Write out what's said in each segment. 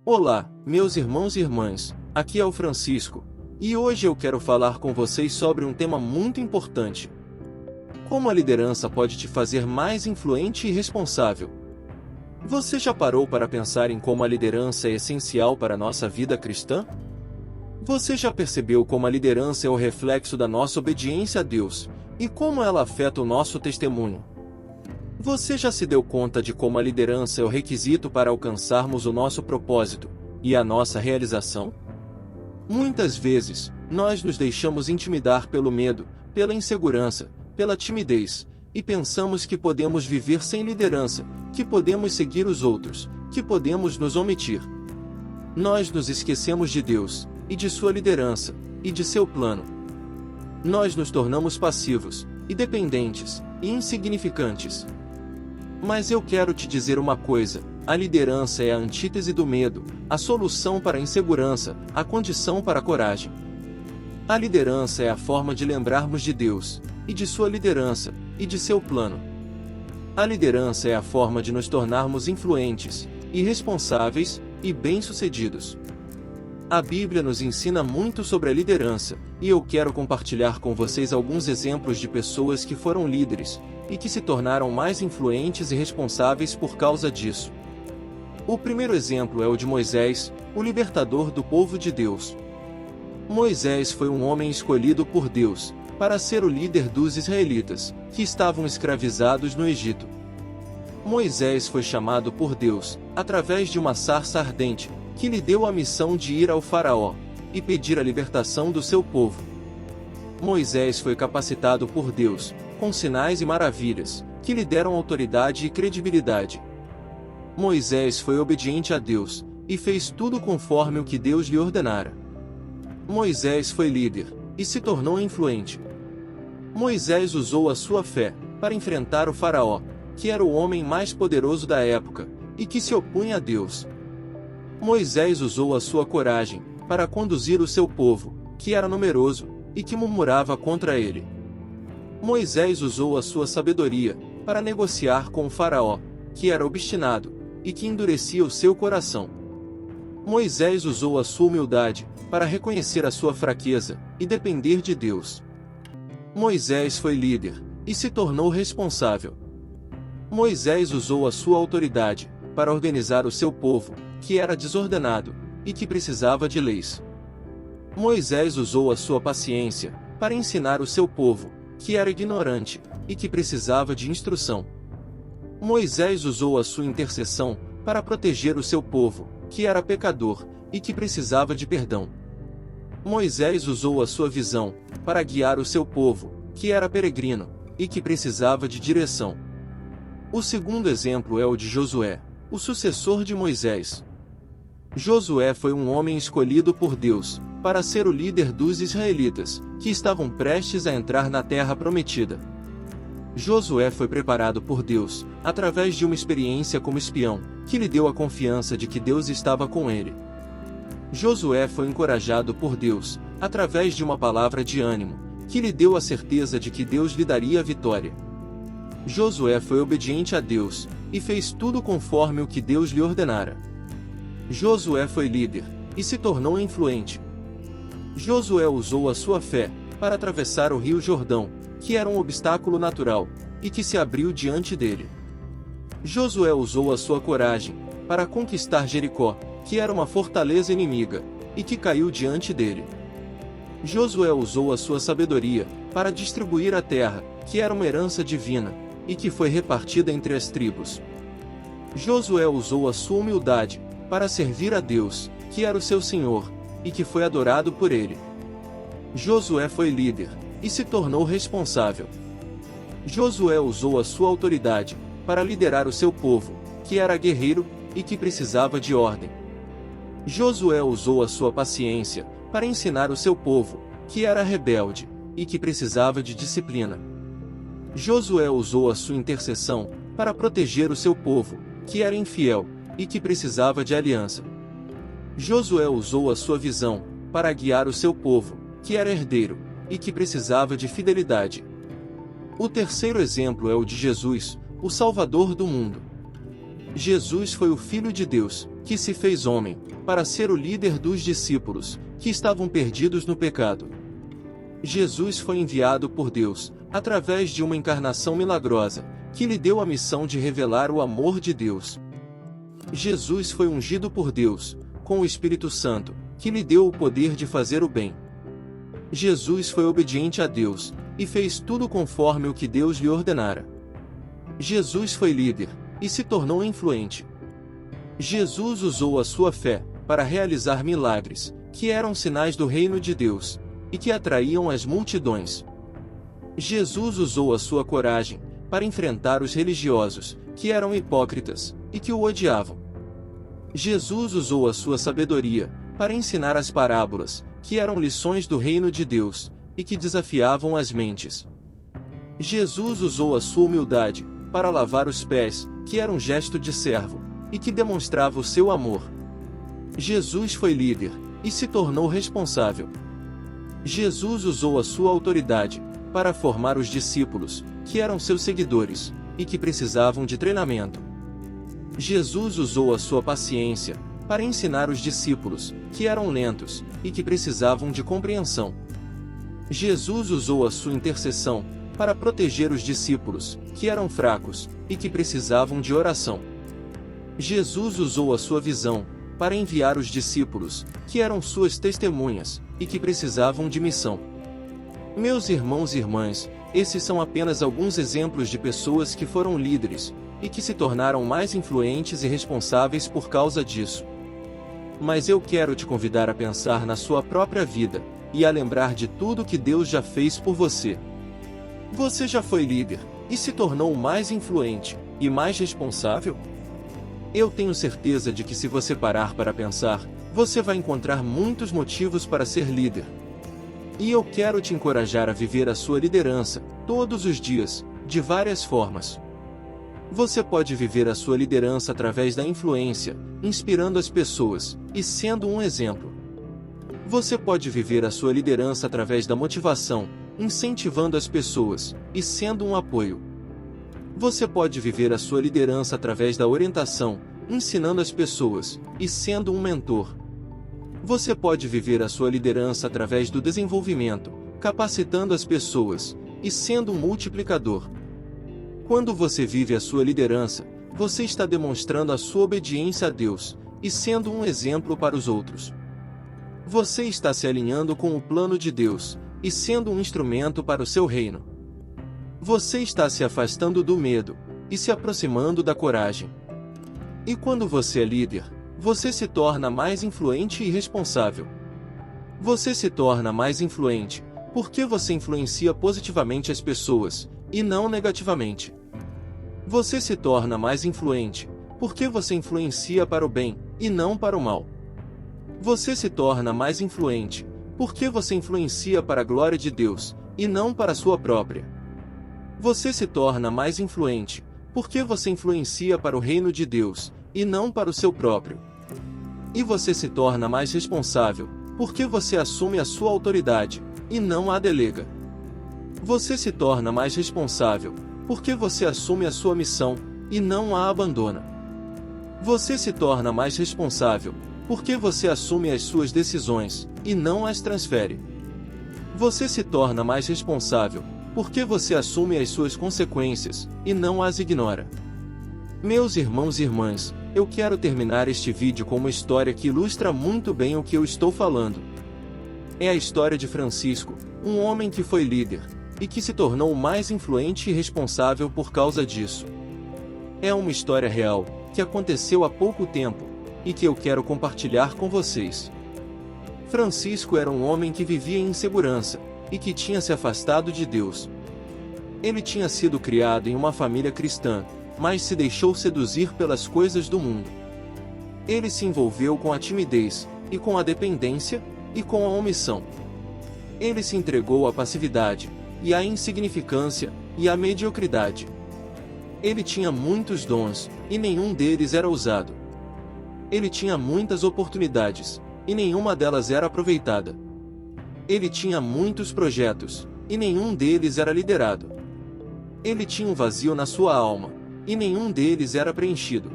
Olá, meus irmãos e irmãs, aqui é o Francisco, e hoje eu quero falar com vocês sobre um tema muito importante. Como a liderança pode te fazer mais influente e responsável? Você já parou para pensar em como a liderança é essencial para a nossa vida cristã? Você já percebeu como a liderança é o reflexo da nossa obediência a Deus, e como ela afeta o nosso testemunho? Você já se deu conta de como a liderança é o requisito para alcançarmos o nosso propósito e a nossa realização? Muitas vezes, nós nos deixamos intimidar pelo medo, pela insegurança, pela timidez, e pensamos que podemos viver sem liderança, que podemos seguir os outros, que podemos nos omitir. Nós nos esquecemos de Deus, e de sua liderança, e de seu plano. Nós nos tornamos passivos, e dependentes, e insignificantes. Mas eu quero te dizer uma coisa: a liderança é a antítese do medo, a solução para a insegurança, a condição para a coragem. A liderança é a forma de lembrarmos de Deus, e de sua liderança, e de seu plano. A liderança é a forma de nos tornarmos influentes, e responsáveis, e bem-sucedidos. A Bíblia nos ensina muito sobre a liderança, e eu quero compartilhar com vocês alguns exemplos de pessoas que foram líderes, e que se tornaram mais influentes e responsáveis por causa disso. O primeiro exemplo é o de Moisés, o libertador do povo de Deus. Moisés foi um homem escolhido por Deus, para ser o líder dos israelitas, que estavam escravizados no Egito. Moisés foi chamado por Deus, através de uma sarça ardente, que lhe deu a missão de ir ao faraó, e pedir a libertação do seu povo. Moisés foi capacitado por Deus, com sinais e maravilhas, que lhe deram autoridade e credibilidade. Moisés foi obediente a Deus, e fez tudo conforme o que Deus lhe ordenara. Moisés foi líder, e se tornou influente. Moisés usou a sua fé, para enfrentar o faraó, que era o homem mais poderoso da época, e que se opunha a Deus. Moisés usou a sua coragem, para conduzir o seu povo, que era numeroso, e que murmurava contra ele. Moisés usou a sua sabedoria, para negociar com o faraó, que era obstinado, e que endurecia o seu coração. Moisés usou a sua humildade, para reconhecer a sua fraqueza, e depender de Deus. Moisés foi líder, e se tornou responsável. Moisés usou a sua autoridade, para organizar o seu povo, que era desordenado, e que precisava de leis. Moisés usou a sua paciência, para ensinar o seu povo, que era ignorante, e que precisava de instrução. Moisés usou a sua intercessão, para proteger o seu povo, que era pecador, e que precisava de perdão. Moisés usou a sua visão, para guiar o seu povo, que era peregrino, e que precisava de direção. O segundo exemplo é o de Josué, o sucessor de Moisés. Josué foi um homem escolhido por Deus, para ser o líder dos israelitas, que estavam prestes a entrar na terra prometida. Josué foi preparado por Deus, através de uma experiência como espião, que lhe deu a confiança de que Deus estava com ele. Josué foi encorajado por Deus, através de uma palavra de ânimo, que lhe deu a certeza de que Deus lhe daria a vitória. Josué foi obediente a Deus, e fez tudo conforme o que Deus lhe ordenara. Josué foi líder, e se tornou influente. Josué usou a sua fé, para atravessar o rio Jordão, que era um obstáculo natural, e que se abriu diante dele. Josué usou a sua coragem, para conquistar Jericó, que era uma fortaleza inimiga, e que caiu diante dele. Josué usou a sua sabedoria, para distribuir a terra, que era uma herança divina, e que foi repartida entre as tribos. Josué usou a sua humildade, para servir a Deus, que era o seu Senhor, e que foi adorado por ele. Josué foi líder, e se tornou responsável. Josué usou a sua autoridade, para liderar o seu povo, que era guerreiro, e que precisava de ordem. Josué usou a sua paciência, para ensinar o seu povo, que era rebelde, e que precisava de disciplina. Josué usou a sua intercessão, para proteger o seu povo, que era infiel, e que precisava de aliança. Josué usou a sua visão, para guiar o seu povo, que era herdeiro, e que precisava de fidelidade. O terceiro exemplo é o de Jesus, o Salvador do mundo. Jesus foi o Filho de Deus, que se fez homem, para ser o líder dos discípulos, que estavam perdidos no pecado. Jesus foi enviado por Deus, através de uma encarnação milagrosa, que lhe deu a missão de revelar o amor de Deus. Jesus foi ungido por Deus, com o Espírito Santo, que lhe deu o poder de fazer o bem. Jesus foi obediente a Deus, e fez tudo conforme o que Deus lhe ordenara. Jesus foi líder, e se tornou influente. Jesus usou a sua fé, para realizar milagres, que eram sinais do reino de Deus, e que atraíam as multidões. Jesus usou a sua coragem, para enfrentar os religiosos, que eram hipócritas, e que o odiavam. Jesus usou a sua sabedoria, para ensinar as parábolas, que eram lições do reino de Deus, e que desafiavam as mentes. Jesus usou a sua humildade, para lavar os pés, que era um gesto de servo, e que demonstrava o seu amor. Jesus foi líder, e se tornou responsável. Jesus usou a sua autoridade, para formar os discípulos, que eram seus seguidores, e que precisavam de treinamento. Jesus usou a sua paciência, para ensinar os discípulos, que eram lentos, e que precisavam de compreensão. Jesus usou a sua intercessão, para proteger os discípulos, que eram fracos, e que precisavam de oração. Jesus usou a sua visão, para enviar os discípulos, que eram suas testemunhas, e que precisavam de missão. Meus irmãos e irmãs, esses são apenas alguns exemplos de pessoas que foram líderes, e que se tornaram mais influentes e responsáveis por causa disso. Mas eu quero te convidar a pensar na sua própria vida, e a lembrar de tudo que Deus já fez por você. Você já foi líder, e se tornou mais influente, e mais responsável? Eu tenho certeza de que se você parar para pensar, você vai encontrar muitos motivos para ser líder. E eu quero te encorajar a viver a sua liderança, todos os dias, de várias formas. Você pode viver a sua liderança através da influência, inspirando as pessoas, e sendo um exemplo. Você pode viver a sua liderança através da motivação, incentivando as pessoas, e sendo um apoio. Você pode viver a sua liderança através da orientação, ensinando as pessoas, e sendo um mentor. Você pode viver a sua liderança através do desenvolvimento, capacitando as pessoas, e sendo um multiplicador. Quando você vive a sua liderança, você está demonstrando a sua obediência a Deus, e sendo um exemplo para os outros. Você está se alinhando com o plano de Deus, e sendo um instrumento para o seu reino. Você está se afastando do medo, e se aproximando da coragem. E quando você é líder, você se torna mais influente e responsável. Você se torna mais influente, porque você influencia positivamente as pessoas, e não negativamente. Você se torna mais influente, porque você influencia para o bem, e não para o mal. Você se torna mais influente, porque você influencia para a glória de Deus, e não para a sua própria. Você se torna mais influente, porque você influencia para o reino de Deus, e não para o seu próprio. E você se torna mais responsável, porque você assume a sua autoridade, e não a delega. Você se torna mais responsável, porque você assume a sua missão, e não a abandona. Você se torna mais responsável, porque você assume as suas decisões, e não as transfere. Você se torna mais responsável, porque você assume as suas consequências, e não as ignora. Meus irmãos e irmãs, eu quero terminar este vídeo com uma história que ilustra muito bem o que eu estou falando. É a história de Francisco, um homem que foi líder, e que se tornou mais influente e responsável por causa disso. É uma história real, que aconteceu há pouco tempo, e que eu quero compartilhar com vocês. Francisco era um homem que vivia em insegurança, e que tinha se afastado de Deus. Ele tinha sido criado em uma família cristã, mas se deixou seduzir pelas coisas do mundo. Ele se envolveu com a timidez, e com a dependência, e com a omissão. Ele se entregou à passividade, e à insignificância, e à mediocridade. Ele tinha muitos dons, e nenhum deles era usado. Ele tinha muitas oportunidades, e nenhuma delas era aproveitada. Ele tinha muitos projetos, e nenhum deles era liderado. Ele tinha um vazio na sua alma, e nenhum deles era preenchido.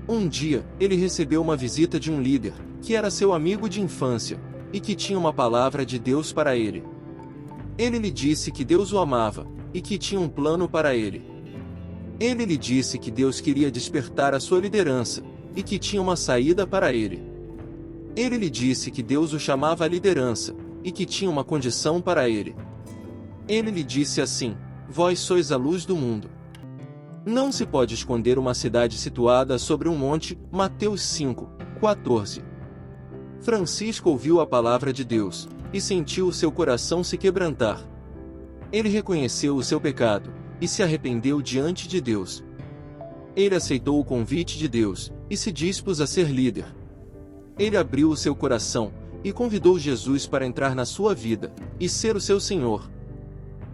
Um dia, ele recebeu uma visita de um líder, que era seu amigo de infância, e que tinha uma palavra de Deus para ele. Ele lhe disse que Deus o amava, e que tinha um plano para ele. Ele lhe disse que Deus queria despertar a sua liderança, e que tinha uma saída para ele. Ele lhe disse que Deus o chamava à liderança, e que tinha uma condição para ele. Ele lhe disse assim: vós sois a luz do mundo. Não se pode esconder uma cidade situada sobre um monte. Mateus 5:14. Francisco ouviu a palavra de Deus, e sentiu o seu coração se quebrantar. Ele reconheceu o seu pecado, e se arrependeu diante de Deus. Ele aceitou o convite de Deus, e se dispôs a ser líder. Ele abriu o seu coração, e convidou Jesus para entrar na sua vida, e ser o seu Senhor.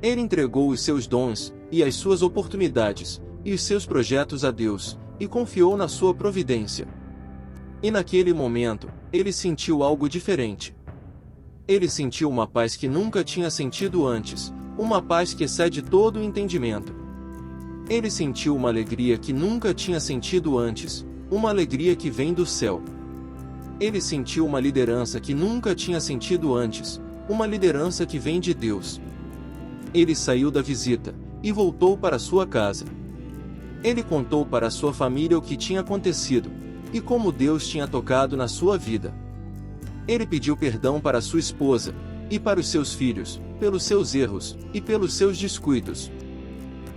Ele entregou os seus dons, e as suas oportunidades, e os seus projetos a Deus, e confiou na sua providência. E naquele momento, ele sentiu algo diferente. Ele sentiu uma paz que nunca tinha sentido antes, uma paz que excede todo o entendimento. Ele sentiu uma alegria que nunca tinha sentido antes, uma alegria que vem do céu. Ele sentiu uma liderança que nunca tinha sentido antes, uma liderança que vem de Deus. Ele saiu da visita, e voltou para sua casa. Ele contou para sua família o que tinha acontecido, e como Deus tinha tocado na sua vida. Ele pediu perdão para sua esposa, e para os seus filhos, pelos seus erros, e pelos seus descuidos.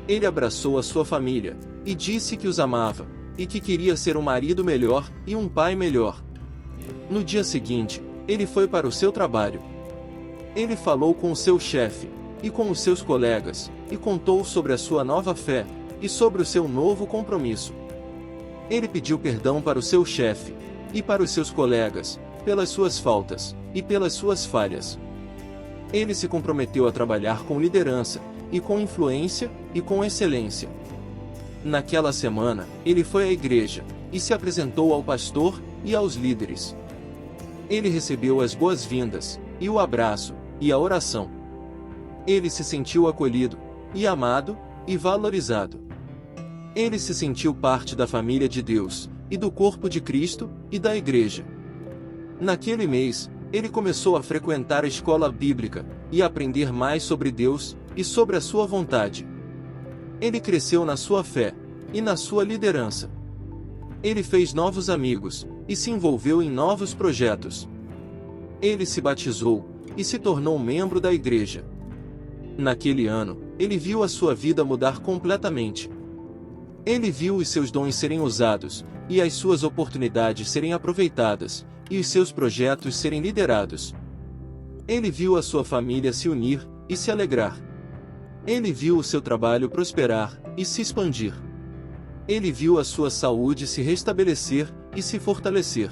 Ele abraçou a sua família, e disse que os amava, e que queria ser um marido melhor, e um pai melhor. No dia seguinte, ele foi para o seu trabalho. Ele falou com o seu chefe, e com os seus colegas, e contou sobre a sua nova fé, e sobre o seu novo compromisso. Ele pediu perdão para o seu chefe, e para os seus colegas, pelas suas faltas, e pelas suas falhas. Ele se comprometeu a trabalhar com liderança, e com influência, e com excelência. Naquela semana, ele foi à igreja, e se apresentou ao pastor, e aos líderes. Ele recebeu as boas-vindas, e o abraço, e a oração. Ele se sentiu acolhido, e amado, e valorizado. Ele se sentiu parte da família de Deus, e do corpo de Cristo, e da igreja. Naquele mês, ele começou a frequentar a escola bíblica, e a aprender mais sobre Deus, e sobre a sua vontade. Ele cresceu na sua fé, e na sua liderança. Ele fez novos amigos, e se envolveu em novos projetos. Ele se batizou, e se tornou membro da igreja. Naquele ano, ele viu a sua vida mudar completamente. Ele viu os seus dons serem usados, e as suas oportunidades serem aproveitadas, e os seus projetos serem liderados. Ele viu a sua família se unir, e se alegrar. Ele viu o seu trabalho prosperar, e se expandir. Ele viu a sua saúde se restabelecer, e se fortalecer.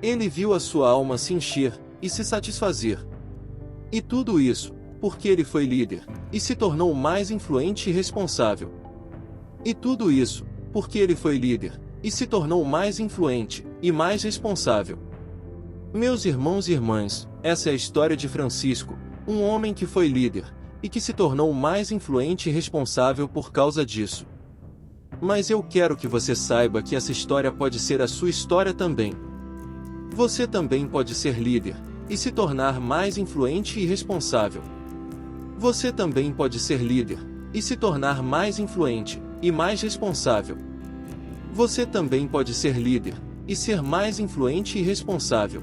Ele viu a sua alma se encher, e se satisfazer. E tudo isso, porque ele foi líder, e se tornou mais influente e responsável. E tudo isso, porque ele foi líder, e se tornou mais influente, e mais responsável. Meus irmãos e irmãs, essa é a história de Francisco, um homem que foi líder, e que se tornou mais influente e responsável por causa disso. Mas eu quero que você saiba que essa história pode ser a sua história também. Você também pode ser líder, e se tornar mais influente e responsável. Você também pode ser líder, e se tornar mais influente, e mais responsável. Você também pode ser líder, e ser mais influente e responsável.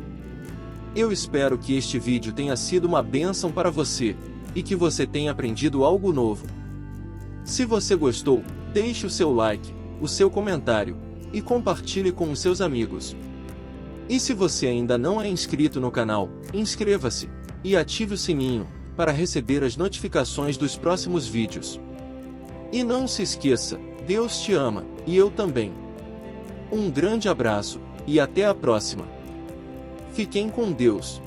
Eu espero que este vídeo tenha sido uma bênção para você, e que você tenha aprendido algo novo. Se você gostou, deixe o seu like, o seu comentário, e compartilhe com os seus amigos. E se você ainda não é inscrito no canal, inscreva-se, e ative o sininho, para receber as notificações dos próximos vídeos. E não se esqueça, Deus te ama, e eu também. Um grande abraço, e até a próxima. Fiquem com Deus.